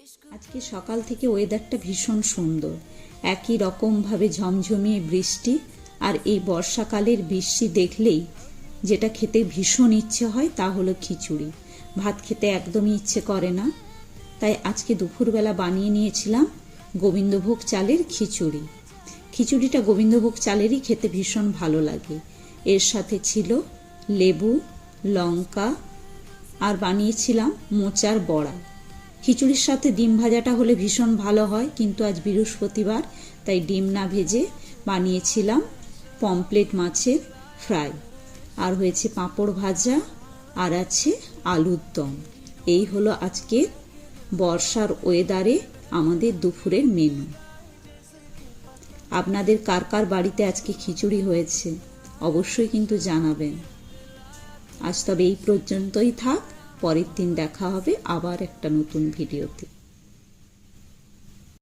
আজকে সকাল থেকে ওয়েদারটা ভীষণ সুন্দর, একই রকমভাবে ঝমঝমিয়ে বৃষ্টি। আর এই বর্ষাকালের বৃষ্টি দেখলেই যেটা খেতে ভীষণ ইচ্ছে হয় তা হলো খিচুড়ি। ভাত খেতে একদমই ইচ্ছে করে না, তাই আজকে দুপুরবেলা বানিয়ে নিয়েছিলাম গোবিন্দভোগ চালের খিচুড়ি। খিচুড়িটা গোবিন্দভোগ চালেরই খেতে ভীষণ ভালো লাগে। এর সাথে ছিল লেবু, লঙ্কা আর বানিয়েছিলাম মোচার বড়া। খিচুড়ির সাথে ডিম ভাজাটা হলে ভীষণ ভালো হয়, কিন্তু আজ বৃহস্পতিবার তাই ডিম না ভেজে বানিয়েছিলাম পমপ্লেট মাছের ফ্রাই। আর হয়েছে পাঁপড় ভাজা আর আছে আলুর দম। এই হলো আজকের বর্ষার ওয়েদারে আমাদের দুপুরের মেনু। আপনাদের কার কার বাড়িতে আজকে খিচুড়ি হয়েছে অবশ্যই কিন্তু জানাবেন। আজ তবে এই পর্যন্তই থাক, পরের দিন দেখা হবে আবার একটা নতুন ভিডিওতে।